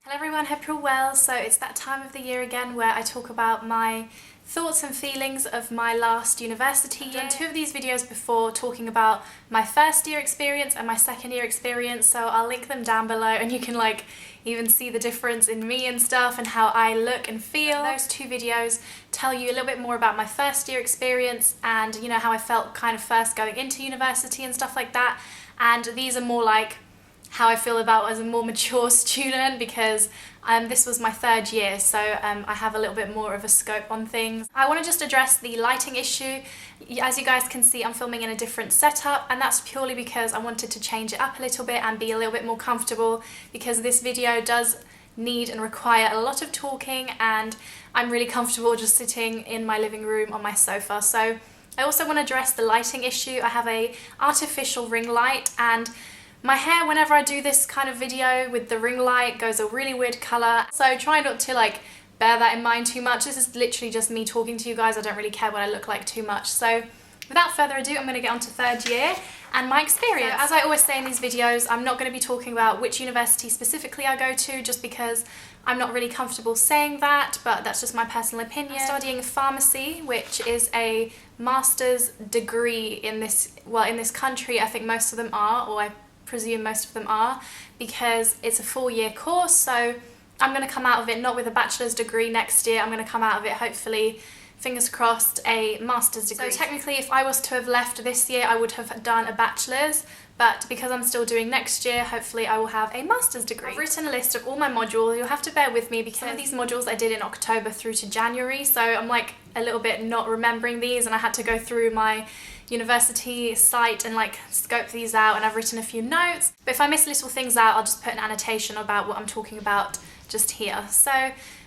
Hello everyone, hope you're well. So it's that time of the year again where I talk about my thoughts and feelings of my last university year. I've done two of these videos before talking about my first year experience and my second year experience, so I'll link them down below and you can even see the difference in me and stuff and how I look and feel. Those two videos tell you a little bit more about my first year experience and how I felt kind of first going into university and stuff like that, and these are more like how I feel about as a more mature student, because this was my third year, so I have a little bit more of a scope on things. I want to just address the lighting issue. As you guys can see, I'm filming in a different setup, and that's purely because I wanted to change it up a little bit and be a little bit more comfortable, because this video does need and require a lot of talking, and I'm really comfortable just sitting in my living room on my sofa. So I also want to address the lighting issue. I have a artificial ring light, and my hair, whenever I do this kind of video with the ring light, goes a really weird colour, so try not to bear that in mind too much. This is literally just me talking to you guys. I don't really care what I look like too much. So without further ado, I'm going to get on to third year and my experience. So, as I always say in these videos, I'm not going to be talking about which university specifically I go to, just because I'm not really comfortable saying that, but that's just my personal opinion. I'm studying pharmacy, which is a master's degree in this country. I think most of them are, or I presume most of them are, because it's a 4-year course. So I'm going to come out of it not with a bachelor's degree next year. I'm going to come out of it, hopefully, fingers crossed, a master's degree. So technically, if I was to have left this year, I would have done a bachelor's, but because I'm still doing next year, hopefully I will have a master's degree. I've written a list of all my modules. You'll have to bear with me because some of these modules I did in October through to January, so I'm a little bit not remembering these, and I had to go through my university site and scope these out, and I've written a few notes. But if I miss little things out, I'll just put an annotation about what I'm talking about just here. So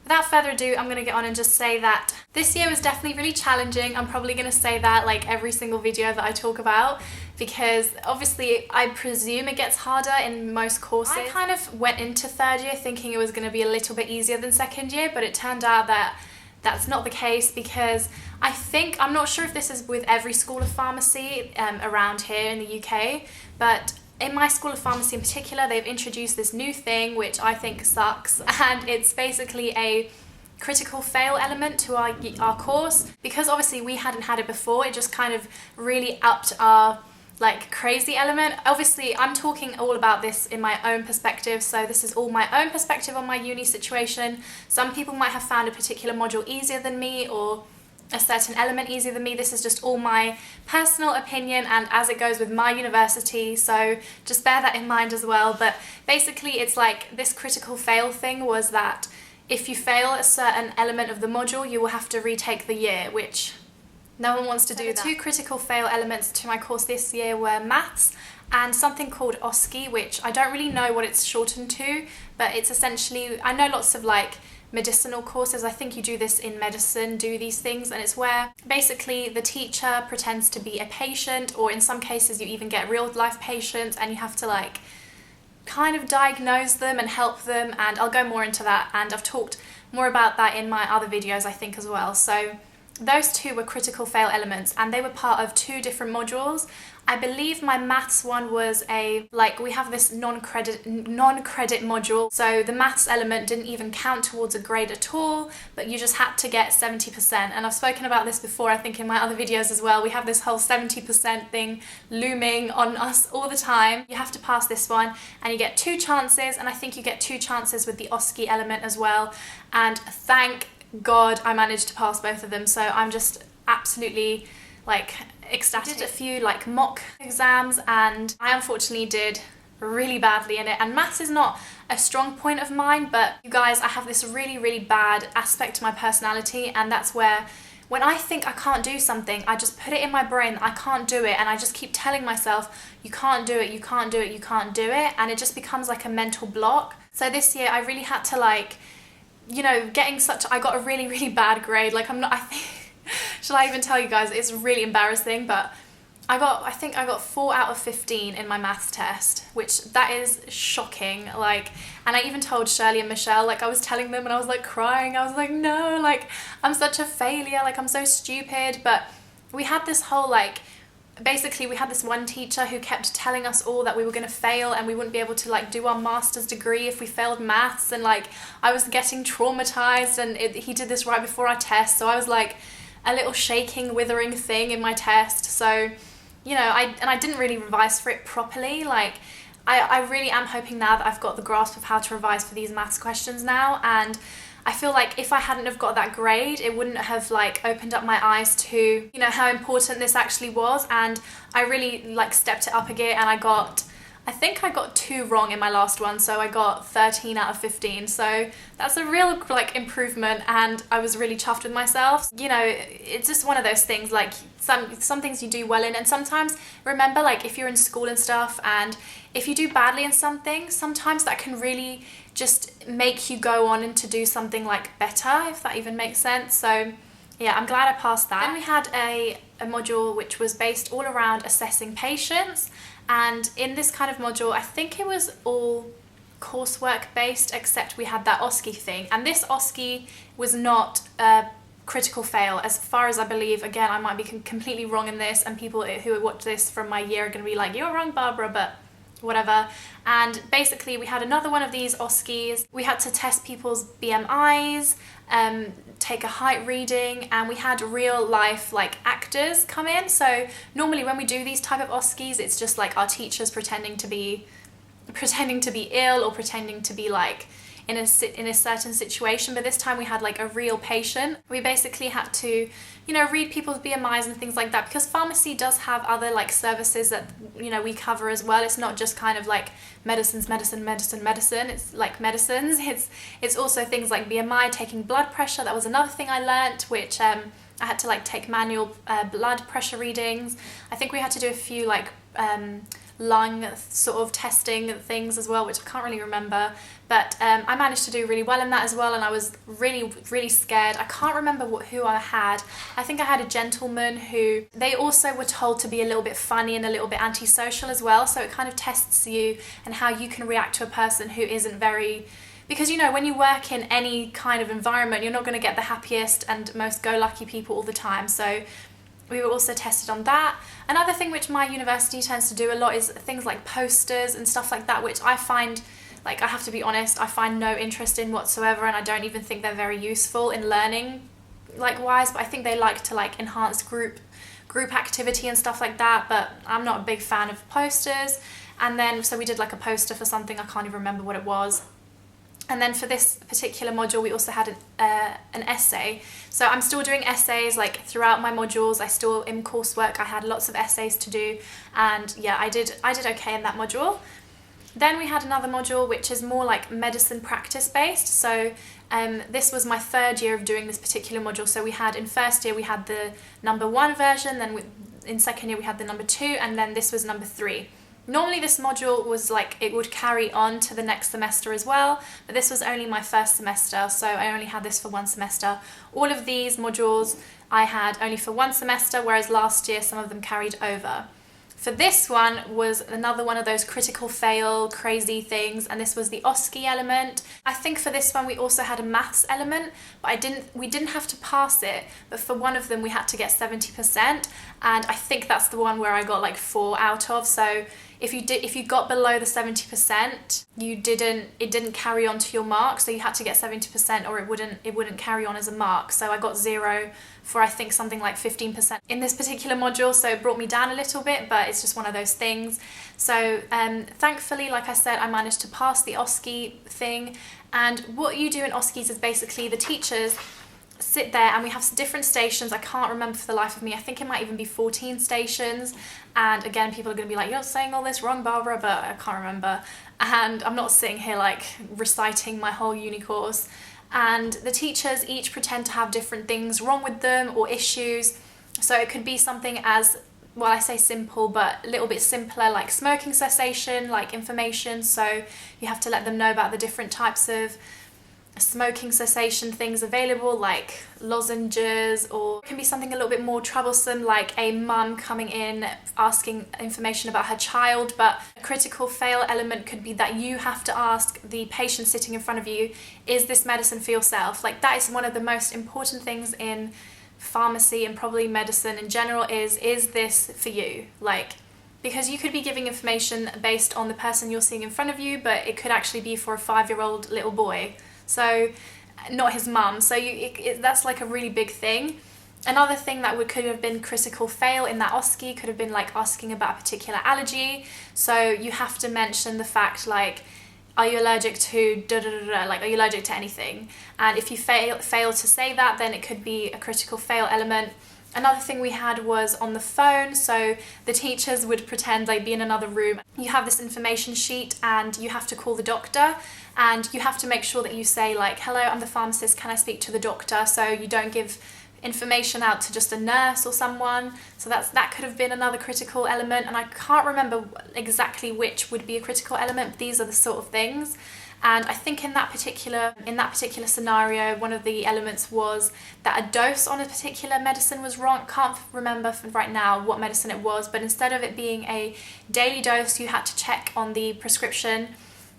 without further ado, I'm going to get on and just say that this year was definitely really challenging. I'm probably going to say that every single video that I talk about, because obviously I presume it gets harder in most courses. I kind of went into third year thinking it was going to be a little bit easier than second year, but it turned out that that's not the case, because I'm not sure if this is with every school of pharmacy around here in the UK, but in my school of pharmacy in particular, they've introduced this new thing which I think sucks, and it's basically a critical fail element to our course. Because obviously we hadn't had it before, it just kind of really upped our crazy element. Obviously I'm talking all about this in my own perspective, so this is all my own perspective on my uni situation. Some people might have found a particular module easier than me, or a certain element easier than me. This is just all my personal opinion and as it goes with my university, so just bear that in mind as well. But basically it's this critical fail thing was that if you fail a certain element of the module, you will have to retake the year, which no one wants to do that. The two critical fail elements to my course this year were maths and something called OSCE, which I don't really know what it's shortened to, but it's essentially, I know lots of medicinal courses, I think you do this in medicine, do these things, and it's where basically the teacher pretends to be a patient, or in some cases you even get real life patients and you have to kind of diagnose them and help them, and I'll go more into that, and I've talked more about that in my other videos I think as well. So those two were critical fail elements, and they were part of two different modules. I believe my maths one was we have this non-credit module, so the maths element didn't even count towards a grade at all, but you just had to get 70%. And I've spoken about this before, I think in my other videos as well. We have this whole 70% thing looming on us all the time. You have to pass this one, and you get 2 chances, and I think you get 2 chances with the OSCE element as well. And thank God I managed to pass both of them, so I'm just absolutely ecstatic. I did a few mock exams, and I unfortunately did really badly in it, and maths is not a strong point of mine, but you guys, I have this really bad aspect to my personality, and that's where when I think I can't do something, I just put it in my brain that I can't do it, and I just keep telling myself, you can't do it, you can't do it, you can't do it, and it just becomes a mental block. So this year I really had to I got a really bad grade. Shall I even tell you guys? It's really embarrassing, but I think I got 4 out of 15 in my maths test, which that is shocking. And I even told Shirley and Michelle, I was telling them and I was crying. I was no, I'm such a failure, I'm so stupid. But we had this whole basically we had this one teacher who kept telling us all that we were going to fail and we wouldn't be able to like do our master's degree if we failed maths, and like I was getting traumatized, and he did this right before our test, so I was like a little shaking, withering thing in my test. So, you know, I didn't really revise for it properly. Like I really am hoping now that I've got the grasp of how to revise for these maths questions now, and I feel like if I hadn't have got that grade, it wouldn't have like opened up my eyes to, you know, how important this actually was. And I really like stepped it up a gear, and I think I got 2 wrong in my last one, so I got 13 out of 15. So that's a real like improvement, and I was really chuffed with myself. You know, it's just one of those things, like some things you do well in, and sometimes remember, like if you're in school and stuff, and if you do badly in something, sometimes that can really just make you go on and to do something like better, if that even makes sense. So yeah, I'm glad I passed that. Then we had a module which was based all around assessing patients, and in this kind of module I think it was all coursework based, except we had that OSCE thing, and this OSCE was not a critical fail as far as I believe. Again, I might be completely wrong in this, and people who watch this from my year are going to be like, you're wrong, Barbara, but whatever. And basically we had another one of these OSCEs. We had to test people's BMIs, take a height reading, and we had real life like actors come in. So normally when we do these type of OSCEs, it's just like our teachers pretending to be ill or pretending to be like in a certain situation, but this time we had like a real patient. We basically had to, you know, read people's BMIs and things like that, because pharmacy does have other like services that, you know, we cover as well. It's not just kind of like medicine. It's like medicines. It's also things like BMI, taking blood pressure. That was another thing I learnt, which I had to like take manual blood pressure readings. I think we had to do a few like lung sort of testing things as well, which I can't really remember, but I managed to do really well in that as well, and I was really scared. I can't remember who I had. I think I had a gentleman who, they also were told to be a little bit funny and a little bit antisocial as well, so it kind of tests you and how you can react to a person who isn't very, because you know, when you work in any kind of environment, you're not going to get the happiest and most go-lucky people all the time, so we were also tested on that. Another thing which my university tends to do a lot is things like posters and stuff like that, which I find, like, I have to be honest, I find no interest in whatsoever, and I don't even think they're very useful in learning like wise, but I think they like to like enhance group activity and stuff like that, but I'm not a big fan of posters. And then so we did like a poster for something, I can't even remember what it was. And then for this particular module, we also had an essay. So I'm still doing essays like throughout my modules. I still, in coursework, I had lots of essays to do. And yeah, I did okay in that module. Then we had another module which is more like medicine practice based. So this was my 3rd year of doing this particular module. So we had, in first year, we had the number 1 version. Then in second year, we had the number 2. And then this was number 3. Normally this module was like, it would carry on to the next semester as well, but this was only my 1st semester, so I only had this for 1 semester. All of these modules I had only for 1 semester, whereas last year some of them carried over. For this one was another one of those critical fail crazy things, and this was the OSCE element. I think for this one we also had a maths element, but we didn't have to pass it, but for one of them we had to get 70%, and I think that's the one where I got like 4 out of. So if you got below the 70%, it didn't carry on to your mark, so you had to get 70% or it wouldn't carry on as a mark. So I got 0 for I think something like 15% in this particular module, so it brought me down a little bit, but it's just one of those things. So thankfully, like I said, I managed to pass the OSCE thing. And what you do in OSCEs is basically the teachers sit there and we have different stations. I can't remember for the life of me. I think it might even be 14 stations. And again, people are going to be like, you're saying all this wrong, Barbara, but I can't remember. And I'm not sitting here like reciting my whole uni course. And the teachers each pretend to have different things wrong with them or issues. So it could be something as, well, I say simple, but a little bit simpler, like smoking cessation, like information. So you have to let them know about the different types of smoking cessation things available, like lozenges, or it can be something a little bit more troublesome, like a mum coming in asking information about her child. But a critical fail element could be that you have to ask the patient sitting in front of you, is this medicine for yourself? Like, that is one of the most important things in pharmacy and probably medicine in general is this for you? Like, because you could be giving information based on the person you're seeing in front of you, but it could actually be for a 5-year-old little boy, so not his mum. So that's like a really big thing. Another thing that could have been critical fail in that OSCE could have been like asking about a particular allergy. So you have to mention the fact like, are you allergic to da da da da, like are you allergic to anything? And if you fail to say that, then it could be a critical fail element. Another thing we had was on the phone, so the teachers would pretend they'd be in another room. You have this information sheet and you have to call the doctor, and you have to make sure that you say like, hello, I'm the pharmacist, can I speak to the doctor? So you don't give information out to just a nurse or someone. So that could have been another critical element, and I can't remember exactly which would be a critical element, but these are the sort of things. And I think in that particular scenario, one of the elements was that a dose on a particular medicine was wrong. Can't remember right now what medicine it was, but instead of it being a daily dose, you had to check on the prescription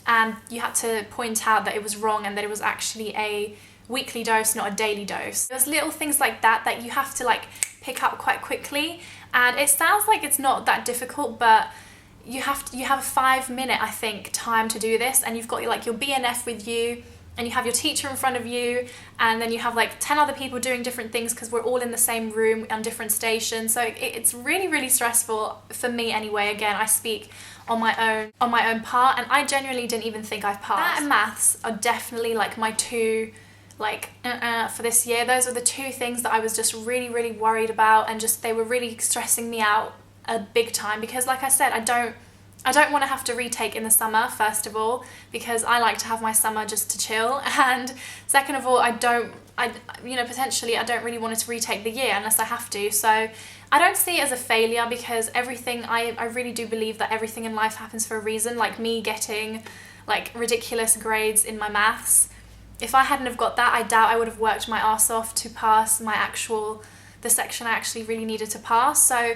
and you had to point out that it was wrong and that it was actually a weekly dose, not a daily dose. There's little things like that you have to like pick up quite quickly, and it sounds like it's not that difficult, but you have a 5-minute, I think, time to do this, and you've got like your BNF with you, and you have your teacher in front of you, and then you have like 10 other people doing different things because we're all in the same room on different stations. So it's really, really stressful for me anyway. Again, I speak on my own part, and I genuinely didn't even think I've passed. That and maths are definitely like my two for this year. Those are the two things that I was just really, really worried about, and just they were really stressing me out a big time, because like I said, I don't want to have to retake in the summer, first of all, because I like to have my summer just to chill, and second of all, potentially I don't really want to retake the year unless I have to. So I don't see it as a failure, because everything, I really do believe that everything in life happens for a reason. Like me getting like ridiculous grades in my maths, if I hadn't have got that, I doubt I would have worked my ass off to pass the section I actually really needed to pass. So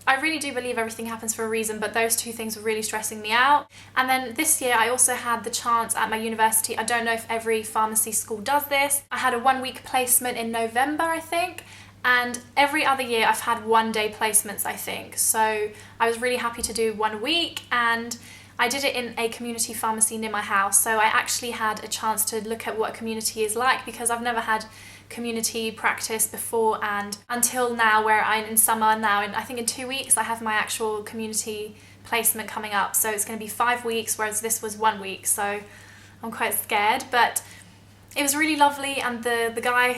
I really do believe everything happens for a reason, but those two things were really stressing me out. And then this year I also had the chance at my university, I don't know if every pharmacy school does this, I had a 1-week placement in November, I think, and every other year I've had 1-day placements, I think. So I was really happy to do 1 week, and I did it in a community pharmacy near my house. So I actually had a chance to look at what community is like, because I've never had community practice before, and until now, where I'm in summer now, and I think in 2 weeks I have my actual community placement coming up. So it's going to be 5 weeks, whereas this was 1 week. So I'm quite scared, but it was really lovely, and the guy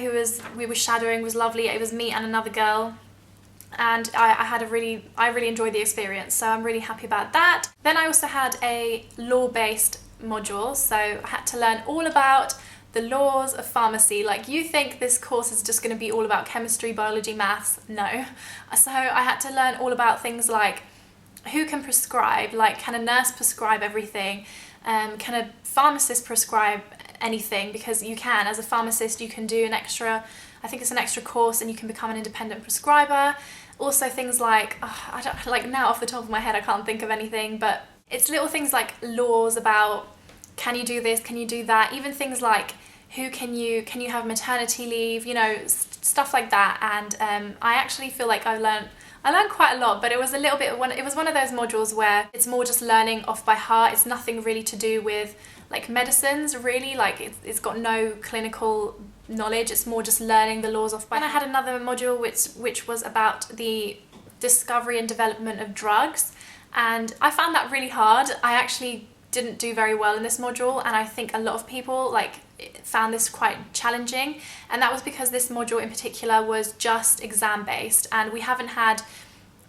we were shadowing was lovely. It was me and another girl, and I really enjoyed the experience, so I'm really happy about that. Then I also had a law-based module, so I had to learn all about the laws of pharmacy. Like, you think this course is just going to be all about chemistry, biology, maths? No. So I had to learn all about things like who can prescribe, like can a nurse prescribe everything? Can a pharmacist prescribe anything? Because you can, as a pharmacist, you can do I think it's an extra course, and you can become an independent prescriber. Also things like, I don't, like now off the top of my head I can't think of anything, but it's little things like laws about, can you do this, can you do that, even things like can you have maternity leave, stuff like that. And I actually feel like I learned quite a lot, but it was one of those modules where it's more just learning off by heart. It's nothing really to do with like medicines, really. Like it's got no clinical knowledge. It's more just learning the laws off by heart. And I had another module which was about the discovery and development of drugs, and I found that really hard. I actually didn't do very well in this module, and I think a lot of people found this quite challenging, and that was because this module in particular was just exam based, and we haven't had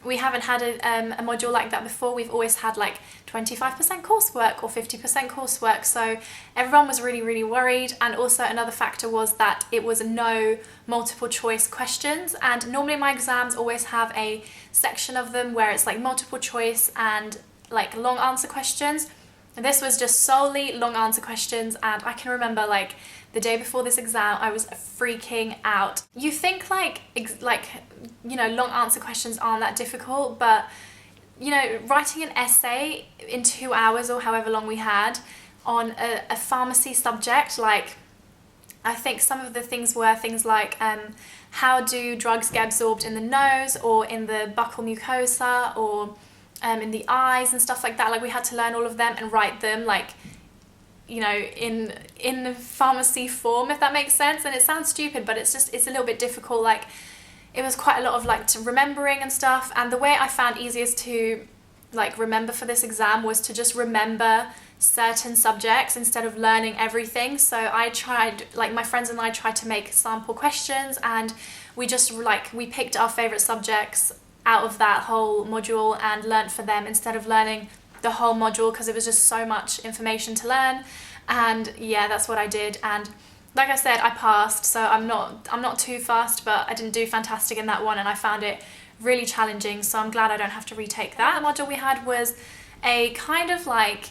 a module like that before. We've always had like 25% coursework or 50% coursework, so everyone was really, really worried. And also another factor was that it was no multiple choice questions, and normally my exams always have a section of them where it's like multiple choice and like long answer questions. And this was just solely long answer questions, and I can remember like the day before this exam I was freaking out. You think long answer questions aren't that difficult, but writing an essay in 2 hours or however long we had on a pharmacy subject, like I think some of the things were things like how do drugs get absorbed in the nose or in the buccal mucosa or in the eyes and stuff like that. Like we had to learn all of them and write them like, you know, in pharmacy form, if that makes sense. And it sounds stupid, but it's a little bit difficult. Like it was quite a lot of like remembering and stuff. And the way I found easiest to like remember for this exam was to just remember certain subjects instead of learning everything. So I tried, like my friends and I tried to make sample questions, and we just like, we picked our favorite subjects out of that whole module and learnt for them instead of learning the whole module, because it was just so much information to learn. And yeah, that's what I did. And like I said, I passed, so I'm not too fast, but I didn't do fantastic in that one, and I found it really challenging, so I'm glad I don't have to retake that. The module we had was a kind of like,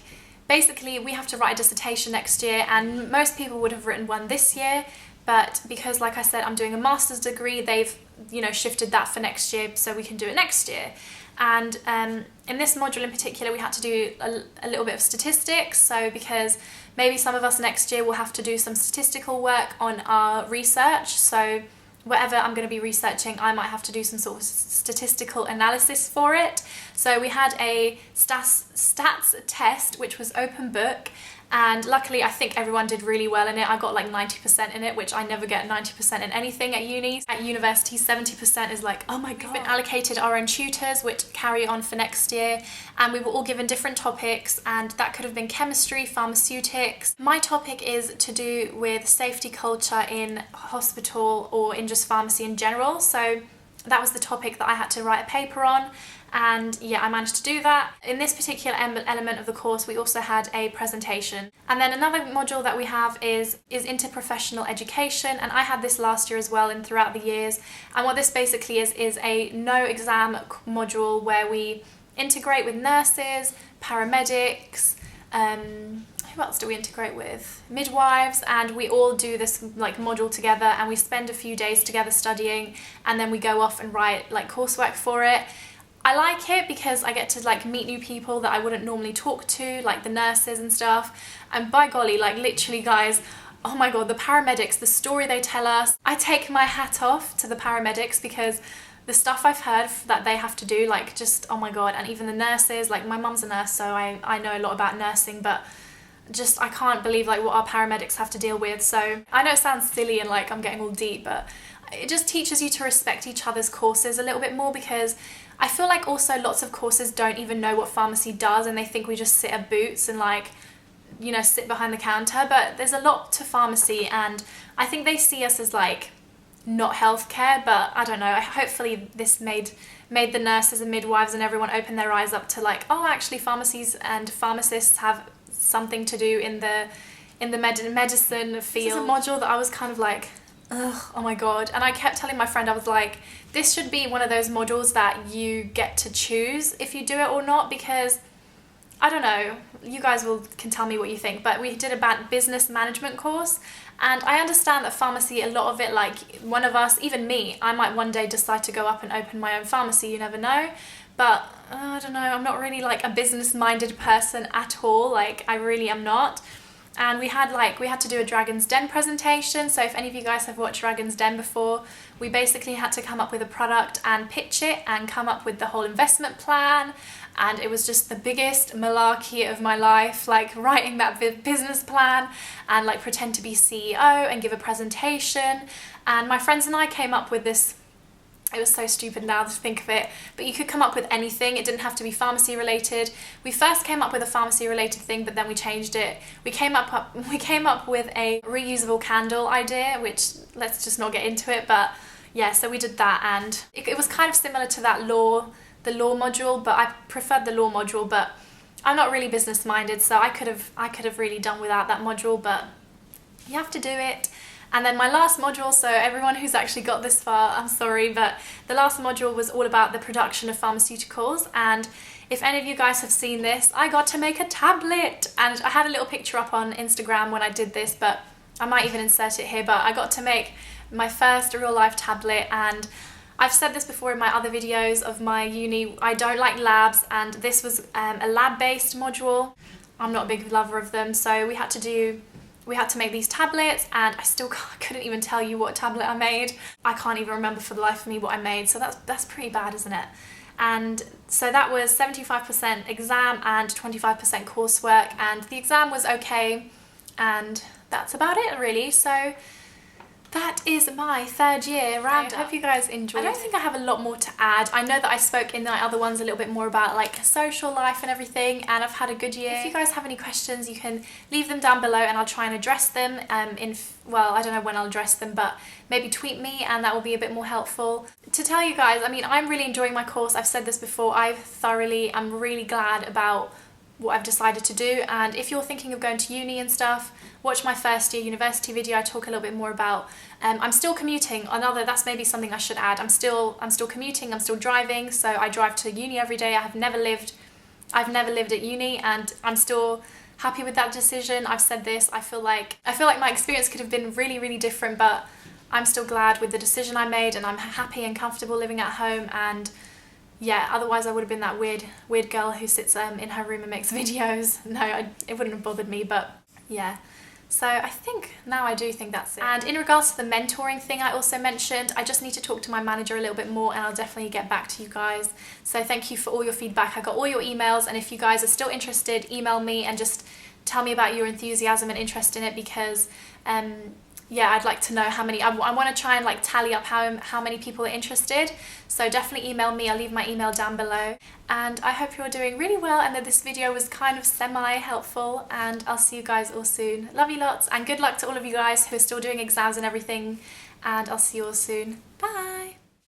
basically we have to write a dissertation next year, and most people would have written one this year, but because like I said, I'm doing a master's degree, they've, you know, shifted that for next year so we can do it next year. And in this module in particular, we had to do a little bit of statistics. So because maybe some of us next year will have to do some statistical work on our research. So whatever I'm going to be researching, I might have to do some sort of statistical analysis for it. So we had a stats test, which was open book. And luckily, I think everyone did really well in it. I got like 90% in it, which I never get 90% in anything at uni. At university, 70% is like, oh my God. We've been allocated our own tutors, which carry on for next year. And we were all given different topics, and that could have been chemistry, pharmaceutics. My topic is to do with safety culture in hospital or in just pharmacy in general. So that was the topic that I had to write a paper on. And yeah, I managed to do that. In this particular element of the course, we also had a presentation. And then another module that we have is Interprofessional Education, and I had this last year as well and throughout the years. And what this basically is a no exam module where we integrate with nurses, paramedics, who else do we integrate with? Midwives, and we all do this like module together, and we spend a few days together studying, and then we go off and write like coursework for it. I like it because I get to like meet new people that I wouldn't normally talk to, like the nurses and stuff. And by golly, like literally guys, oh my God, the paramedics, the story they tell us. I take my hat off to the paramedics because the stuff I've heard that they have to do, like just, oh my God. And even the nurses, like my mum's a nurse, so I know a lot about nursing, but just I can't believe like what our paramedics have to deal with. So I know it sounds silly and like I'm getting all deep, but it just teaches you to respect each other's courses a little bit more, because I feel like also lots of courses don't even know what pharmacy does, and they think we just sit at Boots and like, you know, sit behind the counter. But there's a lot to pharmacy, and I think they see us as like not healthcare, but I don't know, hopefully this made the nurses and midwives and everyone open their eyes up to like, oh, actually pharmacies and pharmacists have something to do in the medicine field. This is a module that I was kind of like, ugh, oh my God. And I kept telling my friend, I was like, this should be one of those modules that you get to choose if you do it or not, because I don't know, you guys can tell me what you think, but we did a business management course, and I understand that pharmacy, a lot of it, like one of us, even me, I might one day decide to go up and open my own pharmacy, you never know. But I don't know, I'm not really like a business-minded person at all, like I really am not. And we had to do a Dragon's Den presentation. So if any of you guys have watched Dragon's Den before, we basically had to come up with a product and pitch it and come up with the whole investment plan. And it was just the biggest malarkey of my life, like writing that business plan and like pretend to be CEO and give a presentation. And my friends and I came up with this. It was so stupid now to think of it, but you could come up with anything. It didn't have to be pharmacy related. We first came up with a pharmacy related thing, but then we changed it. We came up with a reusable candle idea, which let's just not get into it, but yeah, so we did that, and it was kind of similar to that the law module, but I preferred the law module, but I'm not really business minded, so I could have really done without that module, but you have to do it. And then my last module, so everyone who's actually got this far, I'm sorry, but the last module was all about the production of pharmaceuticals. And if any of you guys have seen this, I got to make a tablet, and I had a little picture up on Instagram when I did this, but I might even insert it here, but I got to make my first real life tablet. And I've said this before in my other videos of my uni, I don't like labs, and this was a lab-based module. I'm not a big lover of them, so we had we had to make these tablets, and I still couldn't even tell you what tablet I made. I can't even remember for the life of me what I made, so that's pretty bad, isn't it? And so that was 75% exam and 25% coursework, and the exam was okay, and that's about it really. So that is my third year roundup. I hope you guys enjoyed. I don't think I have a lot more to add. I know that I spoke in the other ones a little bit more about like social life and everything, and I've had a good year. If you guys have any questions, you can leave them down below and I'll try and address them well, I don't know when I'll address them, but maybe tweet me and that will be a bit more helpful. To tell you guys, I mean, I'm really enjoying my course. I've said this before, I'm really glad about what I've decided to do, and if you're thinking of going to uni and stuff, watch my first year university video. I talk a little bit more about I'm still commuting. That's maybe something I should add. I'm still commuting, I'm still driving, so I drive to uni every day. I've never lived at uni, and I'm still happy with that decision. I've said this, I feel like my experience could have been really, really different, but I'm still glad with the decision I made, and I'm happy and comfortable living at home. And yeah, otherwise I would have been that weird girl who sits in her room and makes videos. No, it wouldn't have bothered me, but yeah. So I do think that's it. And in regards to the mentoring thing I also mentioned, I just need to talk to my manager a little bit more, and I'll definitely get back to you guys. So thank you for all your feedback. I got all your emails, and if you guys are still interested, email me and just tell me about your enthusiasm and interest in it, because yeah, I'd like to know how many. I want to try and like tally up how many people are interested. So definitely email me. I'll leave my email down below. And I hope you're doing really well and that this video was kind of semi-helpful, and I'll see you guys all soon. Love you lots, and good luck to all of you guys who are still doing exams and everything, and I'll see you all soon. Bye!